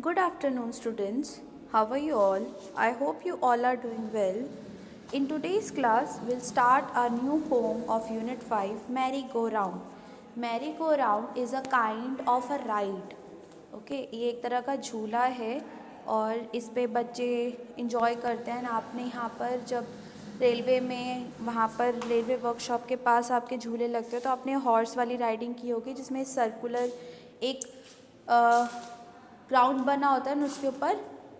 Good afternoon, students. How are you all? I hope you all are doing well. In today's class, we'll start our new poem of Unit 5, Merry Go Round. Merry Go Round is a kind of a ride. Okay ये एक तरह का झूला है और इस पे बच्चे इंजॉय करते हैं. आपने यहाँ पर जब रेलवे में वहाँ पर रेलवे वर्कशॉप के पास आपके झूले लगते हो तो आपने हॉर्स वाली राइडिंग की होगी जिसमें सर्कुलर एक ग्राउंड बना होता है और उसके ऊपर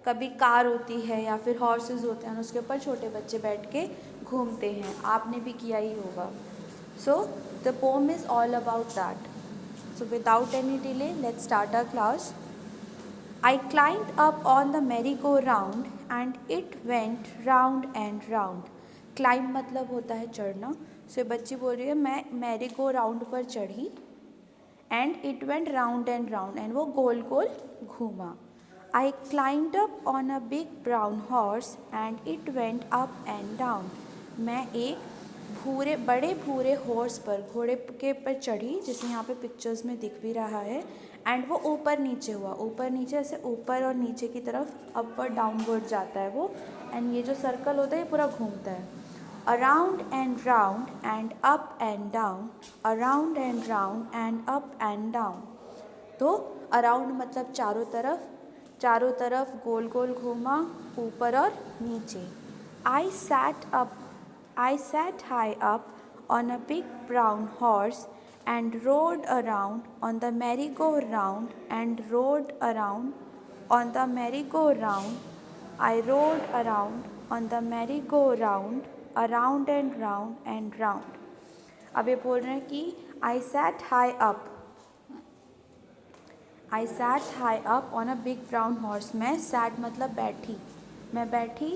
कभी कार होती है या फिर हॉर्सेस होते हैं, उसके ऊपर छोटे बच्चे बैठ के घूमते हैं. आपने भी किया ही होगा. So the pome is all about that. So without any delay, let's start our class. I climbed up on the merry-go-round and it went round and round. Climb मतलब होता है चढ़ना. So बच्ची बोल रही है मैं मैरी गो राउंड पर चढ़ी and it went round and round and वो गोल गोल घूमा. I climbed up on a big brown horse and it went up and down. मैं एक बड़े भूरे हॉर्स पर घोड़े के पर चढ़ी, जिसे यहाँ पे पिक्चर्स में दिख भी रहा है. एंड वो ऊपर नीचे हुआ, ऊपर नीचे ऐसे ऊपर और नीचे की तरफ अपवर्ड डाउनवर्ड जाता है वो. एंड ये जो सर्कल होता है ये पूरा घूमता है. Around and up and down, around and up and down. तो अराउंड मतलब चारों तरफ गोल गोल घूमा, ऊपर और नीचे. I sat high up on a big brown horse and rode around on the merry-go-round and rode around on the merry-go-round. I rode around on the merry-go-round, around and round and round. अब ये बोल रहे हैं कि I sat high up on a big brown horse. मैं sat मतलब बैठी, मैं बैठी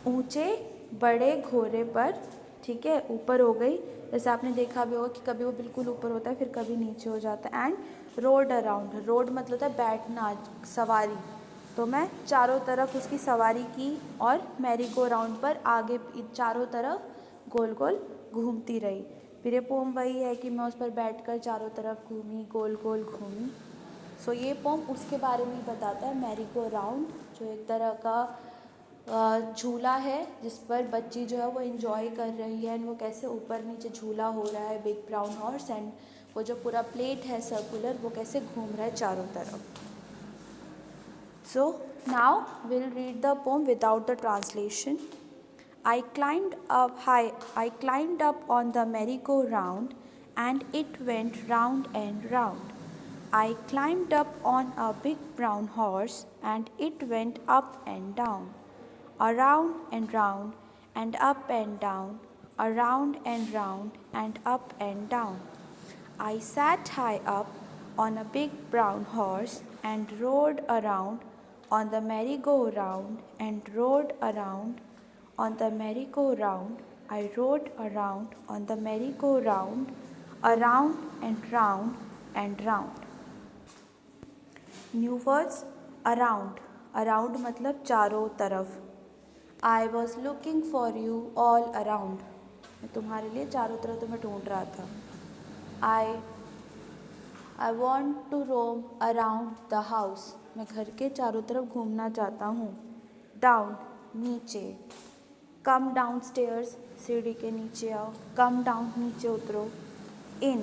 ऊंचे बड़े घोड़े पर. ठीक है, ऊपर हो गई. जैसे आपने देखा भी होगा कि कभी वो बिल्कुल ऊपर होता है फिर कभी नीचे हो जाता है. एंड रोड अराउंड, रोड मतलब होता है बैठना, सवारी. तो मैं चारों तरफ उसकी सवारी की और मैरी गो राउंड पर आगे चारों तरफ गोल गोल घूमती रही. फिर ये पोम वही है कि मैं उस पर बैठकर चारों तरफ घूमी, गोल गोल घूमी. सो ये पोम उसके बारे में ही बताता है, मैरी गो राउंड, जो एक तरह का झूला है जिस पर बच्ची जो है वो इन्जॉय कर रही है. एंड वो कैसे ऊपर नीचे झूला हो रहा है बिग ब्राउन हॉर्स. एंड वो जो पूरा प्लेट है सर्कुलर वो कैसे घूम रहा है चारों तरफ. So now will read the pome without the translation. I climbed up on the merry-go-round and it went round and round. I climbed up on a big brown horse and it went up and down, around and round and up and down, around and round and up and down. I sat high up on a big brown horse and rode around on the merry-go-round and rode around on the merry-go-round. I rode around on the merry-go-round, around and round and round. New words. Around. Around मतलब चारों तरफ. I was looking for you all around. मैं तुम्हारे लिए चारों तरफ तुम्हें ढूंढ रहा था. I want to roam around the house. मैं घर के चारों तरफ घूमना चाहता हूँ. Down नीचे. Come downstairs, सीढ़ी के नीचे आओ. Come down नीचे उतरो. In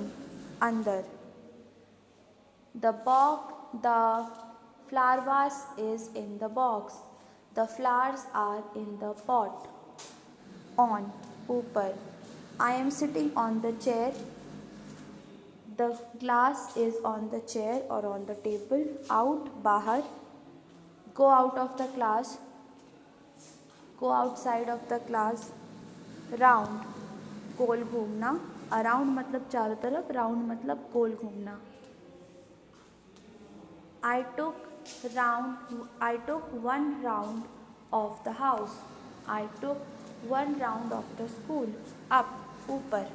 अंदर. The flower vase is in the box. The flowers are in the pot. On ऊपर. I am sitting on the chair. The glass is on the chair or on the table. Out बाहर. Go out of the class. Go outside of the class. Round गोल घूमना. Around मतलब चारों तरफ, round मतलब गोल घूमना. I took one round of the house. I took one round of the school. Up ऊपर.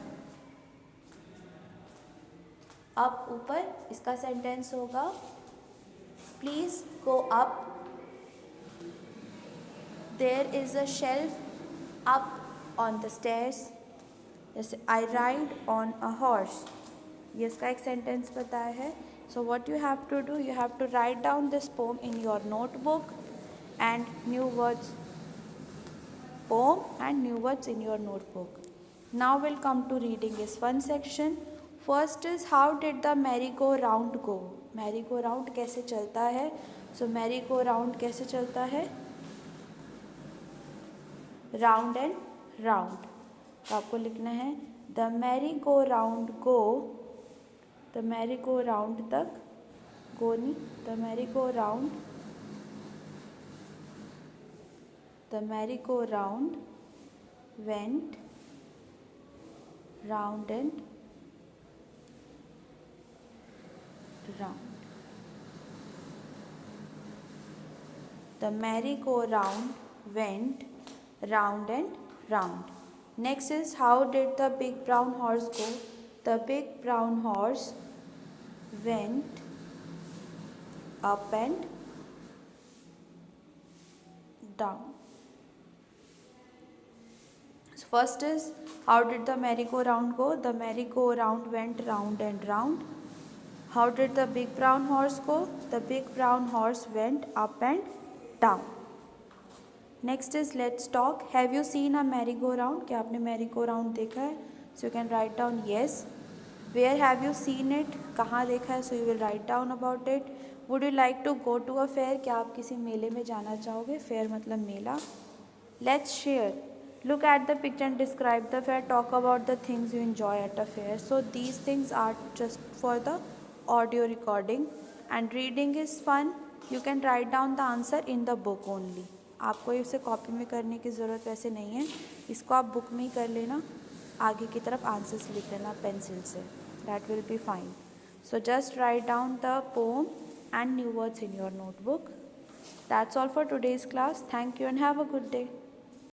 Up ऊपर इसका सेंटेंस होगा Please go up. There is a shelf up on the stairs. जैसे I ride on a horse. ये इसका एक sentence बताया है So what you have to do, you have to write down this poem in your notebook and new words, poem and new words in your notebook. Now we'll come to reading this one section. First is how did the merry-go-round go? merry-go-round कैसे चलता है? So merry-go-round कैसे चलता है? Round and round. तो आपको लिखना है the merry-go-round go, the merry-go-round तक, go नहीं, the merry-go-round, the merry-go-round went round and round. The merry-go-round went round and round. Next is how did the big brown horse go? The big brown horse went up and down. So first is how did the merry-go-round go? The merry-go-round went round and round. How did the big brown horse go? The big brown horse went up and down. Next is let's talk. Have you seen a merry-go-round? क्या आपने merry-go-round देखा है? So you can write down yes. Where have you seen it? कहाँ देखा है? So you will write down about it. Would you like to go to a fair? क्या आप किसी मेले में जाना चाहोगे? Fair मतलब मेला. Let's share. Look at the picture and describe the fair. Talk about the things you enjoy at a fair. So these things are just for the audio recording, and reading is fun. You can write down the answer in the book only. आपको इसे copy में करने की ज़रूरत वैसे नहीं है, इसको आप बुक में ही कर लेना, आगे की तरफ आंसर्स लिख लेना पेंसिल से. That will be fine. So just write down the poem and new words in your notebook. That's all for today's class. Thank you and have a good day.